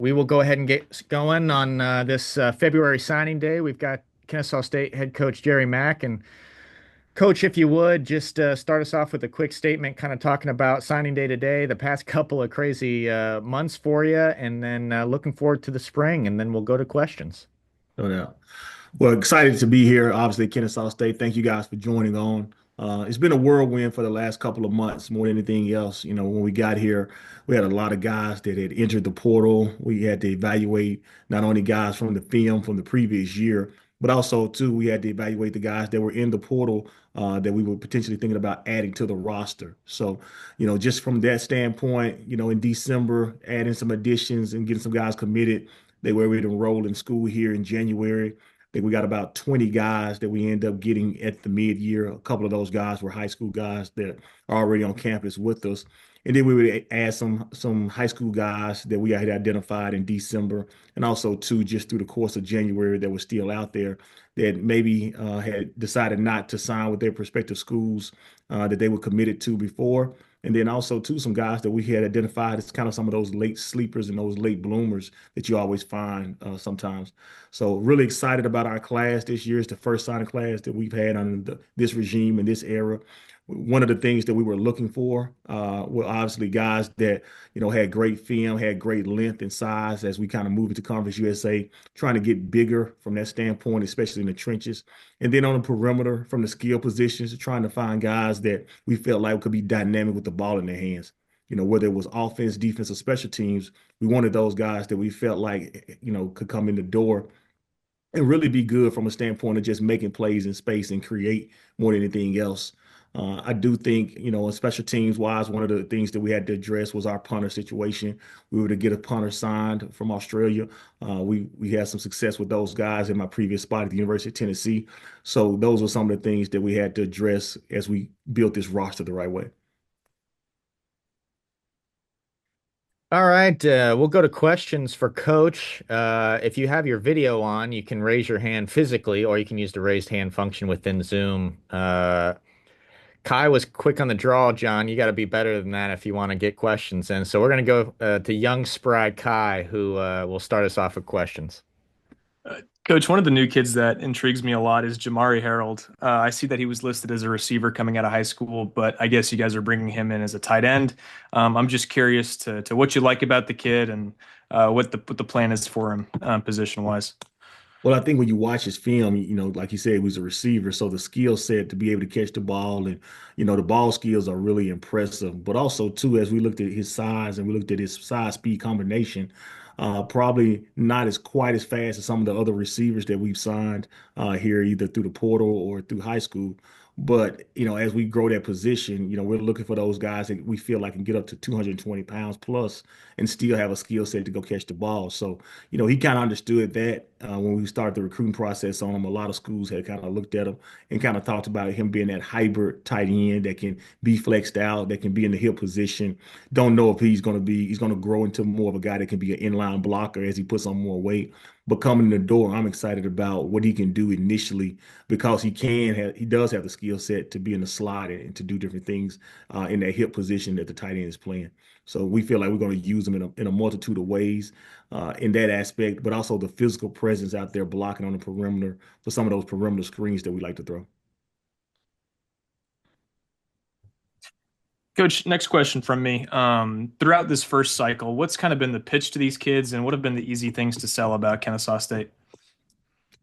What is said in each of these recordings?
We will go ahead and get going on this February signing day. We've got Kennesaw State head coach Jerry Mack. And coach, if you would, just start us off with a quick statement, kind of talking about signing day today, the past couple of crazy months for you, and then looking forward to the spring, and then we'll go to questions. No doubt. Well, excited to be here. Obviously, Kennesaw State. Thank you guys for joining on. It's been a whirlwind for the last couple of months, more than anything else. When we got here, we had a lot of guys that had entered the portal. We had to evaluate not only guys from the film from the previous year, but also too we had to evaluate the guys that were in the portal that we were potentially thinking about adding to the roster. So, just from that standpoint, in December, adding some additions and getting some guys committed. They were ready to enroll in school here in January. I think we got about 20 guys that we end up getting at the mid-year. A couple of those guys were high school guys that are already on campus with us. And then we would add some high school guys that we had identified in December, and also two just through the course of January that were still out there that maybe had decided not to sign with their prospective schools that they were committed to before. And then also too some guys that we had identified as kind of some of those late sleepers and those late bloomers that you always find sometimes. So really excited about our class this year. It's the first signing class that we've had under this regime and this era. One of the things that we were looking for were obviously guys that had great film, had great length and size as we kind of move into Conference USA, trying to get bigger from that standpoint, especially in the trenches. And then on the perimeter, from the skill positions, trying to find guys that we felt like could be dynamic with the ball in their hands. Whether it was offense, defense, or special teams, we wanted those guys that we felt like could come in the door and really be good from a standpoint of just making plays in space and create more than anything else. I do think, in special teams wise, one of the things that we had to address was our punter situation. We were to get a punter signed from Australia. We had some success with those guys in my previous spot at the University of Tennessee. So those were some of the things that we had to address as we built this roster the right way. All right, we'll go to questions for Coach. If you have your video on, you can raise your hand physically, or you can use the raised hand function within Zoom. Kai was quick on the draw, John. You got to be better than that if you want to get questions in. So we're going to go to young spry Kai, who will start us off with questions. Coach, one of the new kids that intrigues me a lot is Jamari Harold. I see that he was listed as a receiver coming out of high school, but I guess you guys are bringing him in as a tight end. I'm just curious to what you like about the kid and what the plan is for him position wise. Well, I think when you watch his film, like you said, he was a receiver, so the skill set to be able to catch the ball and the ball skills are really impressive. But also too, as we looked at his size and we looked at his size speed combination, probably not as quite as fast as some of the other receivers that we've signed here, either through the portal or through high school. But as we grow that position, we're looking for those guys that we feel like can get up to 220 pounds plus and still have a skill set to go catch the ball. So he kind of understood that when we started the recruiting process on him. A lot of schools had kind of looked at him and kind of talked about him being that hybrid tight end that can be flexed out, that can be in the hip position. Don't know if he's going to grow into more of a guy that can be an inline blocker as he puts on more weight. But coming in the door, I'm excited about what he can do initially because he does have the skill set to be in the slot and to do different things in that hip position that the tight end is playing. So we feel like we're going to use him in a multitude of ways in that aspect, but also the physical presence out there blocking on the perimeter for some of those perimeter screens that we like to throw. Coach, next question from me. Throughout this first cycle, what's kind of been the pitch to these kids and what have been the easy things to sell about Kennesaw State?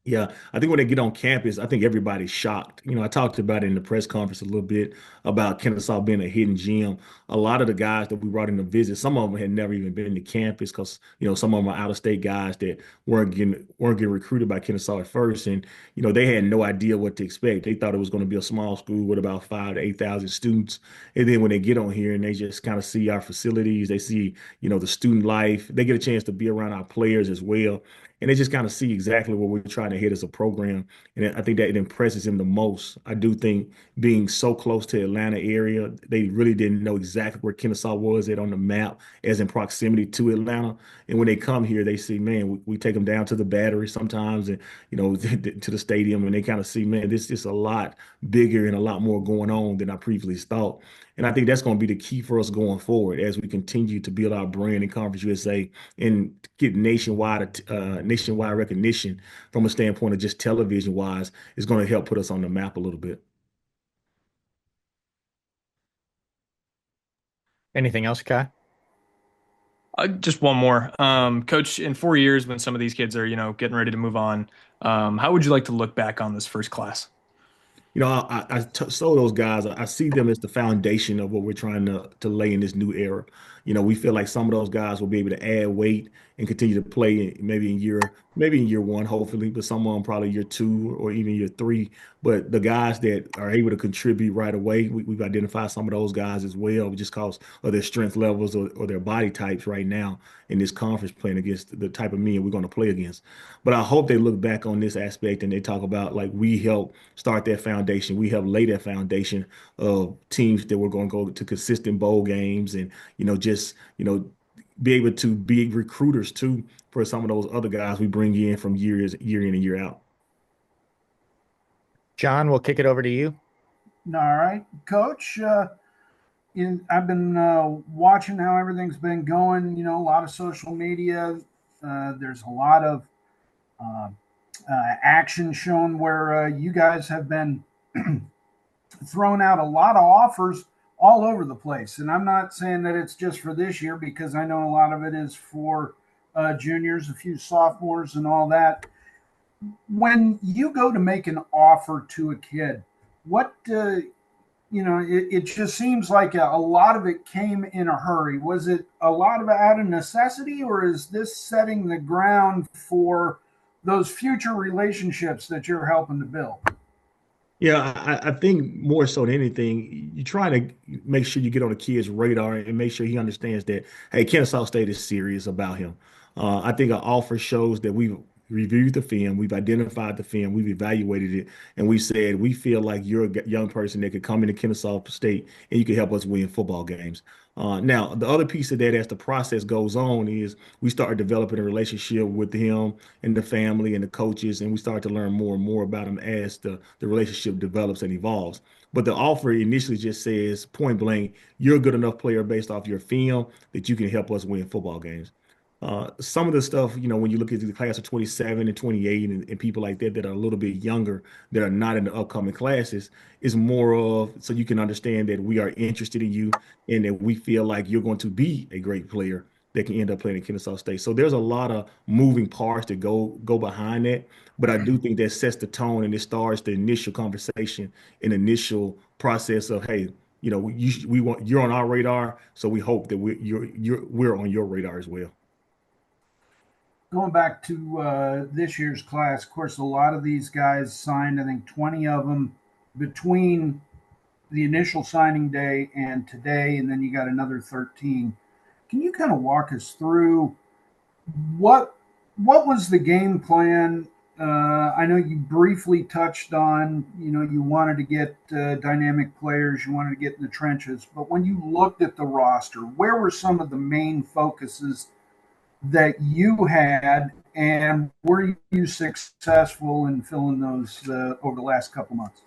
Yeah, I think when they get on campus, I think everybody's shocked. I talked about it in the press conference a little bit about Kennesaw being a hidden gem. A lot of the guys that we brought in to visit, some of them had never even been to campus because some of them are out of state guys that weren't getting recruited by Kennesaw at first, and they had no idea what to expect. They thought it was going to be a small school with about 5 to 8,000 students, and then when they get on here and they just kind of see our facilities, they see the student life, they get a chance to be around our players as well. And they just kind of see exactly what we're trying to hit as a program. And I think that it impresses him the most. I do think being so close to Atlanta area, they really didn't know exactly where Kennesaw was at on the map as in proximity to Atlanta. And when they come here, they see, man, we take them down to the Battery sometimes and, to the stadium, and they kind of see, man, this is a lot bigger and a lot more going on than I previously thought. And I think that's going to be the key for us going forward as we continue to build our brand in Conference USA and get nationwide recognition from a standpoint of just television wise is going to help put us on the map a little bit. Anything else, Kai? Just one more. Coach, in 4 years, when some of these kids are, getting ready to move on, how would you like to look back on this first class? So those guys, I see them as the foundation of what we're trying to lay in this new era. We feel like some of those guys will be able to add weight and continue to play maybe in year one, hopefully, but some of them probably year two or even year three. But the guys that are able to contribute right away, we've identified some of those guys as well, just because of their strength levels or their body types right now in this conference playing against the type of men we're going to play against. But I hope they look back on this aspect and they talk about like we help start that foundation. We help lay that foundation of teams that we're going to go to consistent bowl games and, just, be able to be recruiters too for some of those other guys we bring in from year in and year out. John, we'll kick it over to you. All right, Coach. I've been watching how everything's been going. A lot of social media. There's a lot of uh, action shown where you guys have been throwing out a lot of offers all over the place. And I'm not saying that it's just for this year because I know a lot of it is for juniors, a few sophomores, and all that. When you go to make an offer to a kid, what it just seems like a lot of it came in a hurry. Was it a lot of it out of necessity, or is this setting the ground for those future relationships that you're helping to build? Yeah, I think more so than anything, you try to make sure you get on the kid's radar and make sure he understands that, hey, Kennesaw State is serious about him. I think our offer shows that we've reviewed the film, we've identified the film, we've evaluated it, and we said we feel like you're a young person that could come into Kennesaw State and you can help us win football games. Now, the other piece of that, as the process goes on, is we start developing a relationship with him and the family and the coaches, and we start to learn more and more about him as the relationship develops and evolves. But the offer initially just says point blank, you're a good enough player based off your film that you can help us win football games. Some of the stuff, when you look at the class of 27 and 28 and people like that that are a little bit younger, that are not in the upcoming classes, is more of so you can understand that we are interested in you and that we feel like you're going to be a great player that can end up playing in Kennesaw State. So there's a lot of moving parts that go behind that, but I do think that sets the tone and it starts the initial conversation and initial process of, hey, we want you're on our radar, so we hope that we're on your radar as well. Going back to this year's class, of course, a lot of these guys signed, I think 20 of them between the initial signing day and today, and then you got another 13. Can you kind of walk us through what what was the game plan? I know you briefly touched on, you wanted to get dynamic players, you wanted to get in the trenches, but when you looked at the roster, where were some of the main focuses that you had, and were you successful in filling those over the last couple months?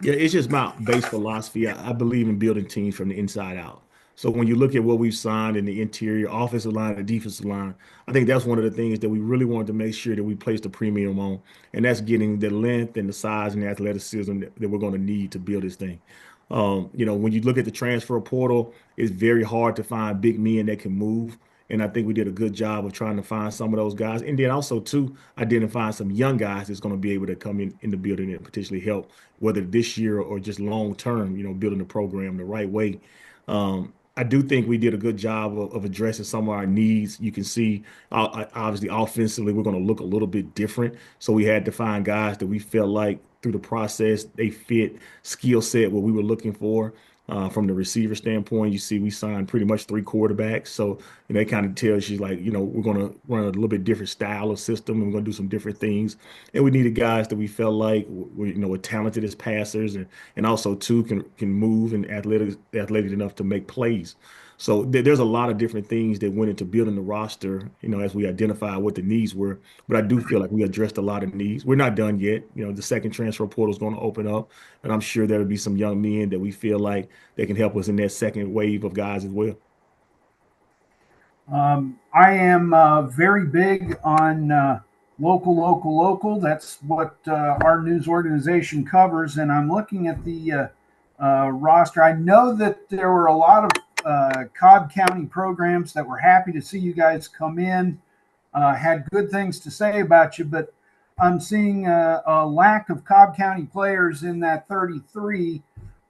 Yeah, it's just my base philosophy. I believe in building teams from the inside out. So when you look at what we've signed in the interior, offensive line and defensive line, I think that's one of the things that we really wanted to make sure that we placed a premium on, and that's getting the length and the size and the athleticism that we're going to need to build this thing. When you look at the transfer portal, it's very hard to find big men that can move. And I think we did a good job of trying to find some of those guys. And then also, too, identifying some young guys that's going to be able to come in the building and potentially help, whether this year or just long term, building the program the right way. I do think we did a good job of addressing some of our needs. You can see, obviously, offensively, we're going to look a little bit different. So we had to find guys that we felt like through the process, they fit skill set what we were looking for. From the receiver standpoint, you see we signed pretty much three quarterbacks. So, that kind of tells you like, we're going to run a little bit different style of system and we're going to do some different things. And we needed guys that we felt like were talented as passers and also too can move and athletic enough to make plays. So there's a lot of different things that went into building the roster, as we identify what the needs were. But I do feel like we addressed a lot of needs. We're not done yet. The second transfer portal is going to open up, and I'm sure there'll be some young men that we feel like they can help us in that second wave of guys as well. I am very big on local, local, local. That's what our news organization covers. And I'm looking at the roster. I know that there were a lot of Cobb County programs that were happy to see you guys come in, had good things to say about you, but I'm seeing a lack of Cobb County players in that 33.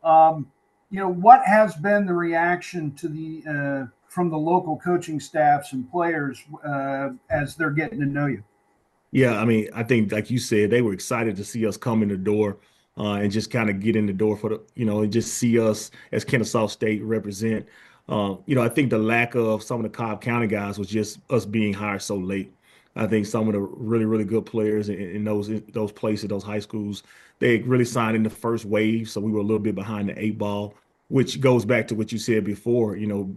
What has been the reaction to the from the local coaching staffs and players as they're getting to know you? Yeah, I mean, I think like you said, they were excited to see us come in the door and just kind of get in the door for and just see us as Kennesaw State represent. I think the lack of some of the Cobb County guys was just us being hired so late. I think some of the really, really good players in those places, those high schools, they really signed in the first wave, so we were a little bit behind the eight ball, which goes back to what you said before,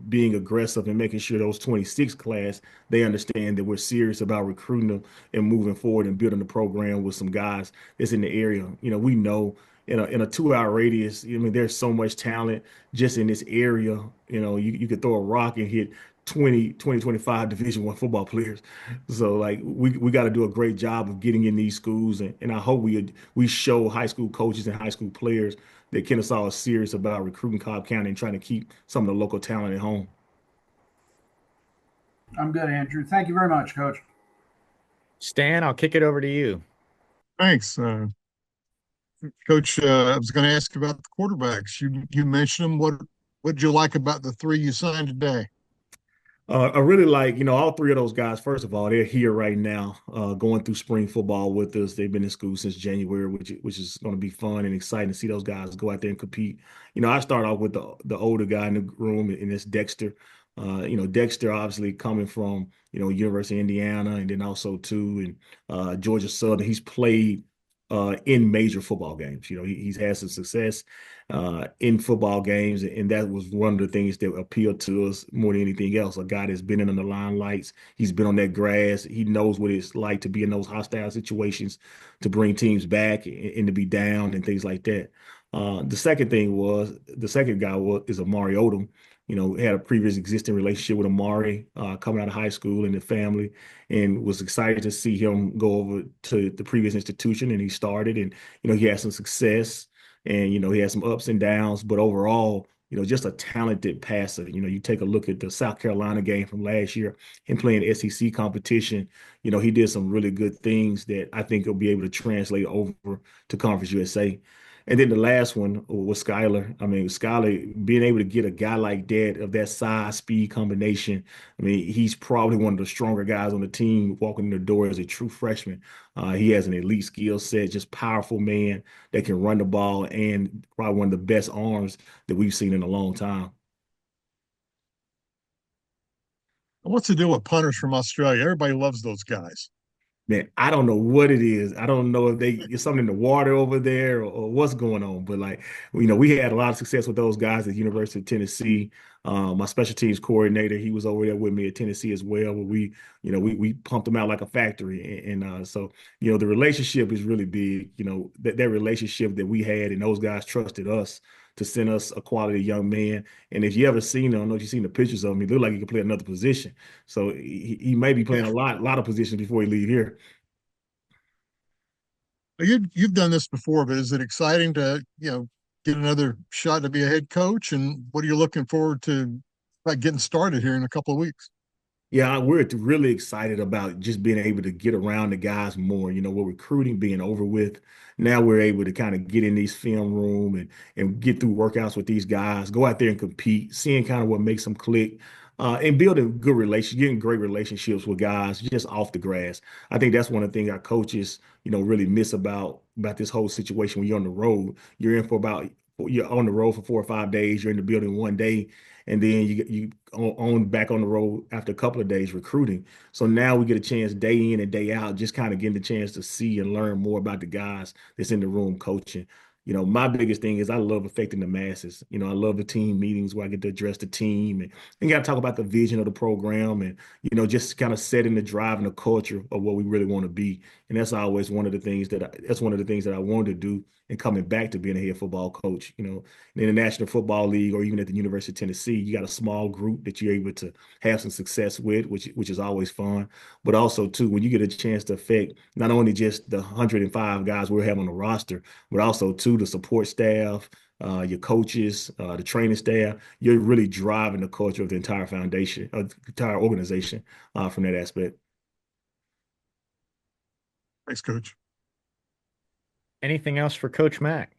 being aggressive and making sure those 26 class, they understand that we're serious about recruiting them and moving forward and building the program with some guys that's in the area. We know in a 2 hour radius, I mean, there's so much talent just in this area. You could throw a rock and hit 25 Division I football players. So like we got to do a great job of getting in these schools, and I hope we show high school coaches and high school players that Kennesaw is serious about recruiting Cobb County and trying to keep some of the local talent at home. I'm good, Andrew. Thank you very much, Coach. Stan, I'll kick it over to you. Thanks, Coach. I was going to ask about the quarterbacks. You mentioned them. What did you like about the three you signed today? I really like, all three of those guys. First of all, they're here right now, going through spring football with us. They've been in school since January, which is going to be fun and exciting to see those guys go out there and compete. I start off with the older guy in the room, and it's Dexter. Dexter obviously coming from, University of Indiana, and then also too, and Georgia Southern. He's played in major football games. He's had some success in football games, and that was one of the things that appealed to us more than anything else. A guy that's been in the limelights, he's been on that grass, he knows what it's like to be in those hostile situations, to bring teams back and to be down and things like that. The second guy is Amari Odom. Had a previous existing relationship with Amari coming out of high school and the family, and was excited to see him go over to the previous institution, and he started, and he had some success, and he had some ups and downs, but overall, just a talented passer. You take a look at the South Carolina game from last year, him playing SEC competition. He did some really good things that I think he'll be able to translate over to Conference USA. And then the last one was Skyler. I mean, Skyler being able to get a guy like that of that size speed combination. I mean, he's probably one of the stronger guys on the team walking in the door as a true freshman. He has an elite skill set, just powerful man that can run the ball, and probably one of the best arms that we've seen in a long time. What's the deal with punters from Australia? Everybody loves those guys. Man, I don't know what it is. I don't know if it's something in the water over there, or what's going on. But like, we had a lot of success with those guys at the University of Tennessee. My special teams coordinator, he was over there with me at Tennessee as well. Where we pumped them out like a factory, and so the relationship is really big. That relationship that we had, and those guys trusted us to send us a quality young man. And if you ever seen him, I don't know if you've seen the pictures of him, he looked like he could play another position. So he may be playing Yeah. a lot of positions before he leave here. You've done this before, but is it exciting to, get another shot to be a head coach? And what are you looking forward to, like, getting started here in a couple of weeks? Yeah, we're really excited about just being able to get around the guys more. With recruiting being over with, now we're able to kind of get in these film room and get through workouts with these guys, go out there and compete, seeing kind of what makes them click, and building good relations, getting great relationships with guys just off the grass. I think that's one of the things our coaches, really miss about this whole situation. When you're on the road, you're on the road for 4 or 5 days, you're in the building one day, and then you on back on the road after a couple of days recruiting. So now we get a chance day in and day out, just kind of getting the chance to see and learn more about the guys that's in the room coaching. My biggest thing is I love affecting the masses. I love the team meetings where I get to address the team and got to talk about the vision of the program and, just kind of setting the drive and the culture of what we really want to be. And that's always one of the things that's one of the things that I wanted to do and coming back to being a head football coach. In the National Football League or even at the University of Tennessee, you got a small group that you're able to have some success with, which is always fun. But also too, when you get a chance to affect not only just the 105 guys we have on the roster, but also too the support staff, your coaches, the training staff. You're really driving the culture of the entire foundation, of the entire organization from that aspect. Thanks, Coach. Anything else for Coach Mack?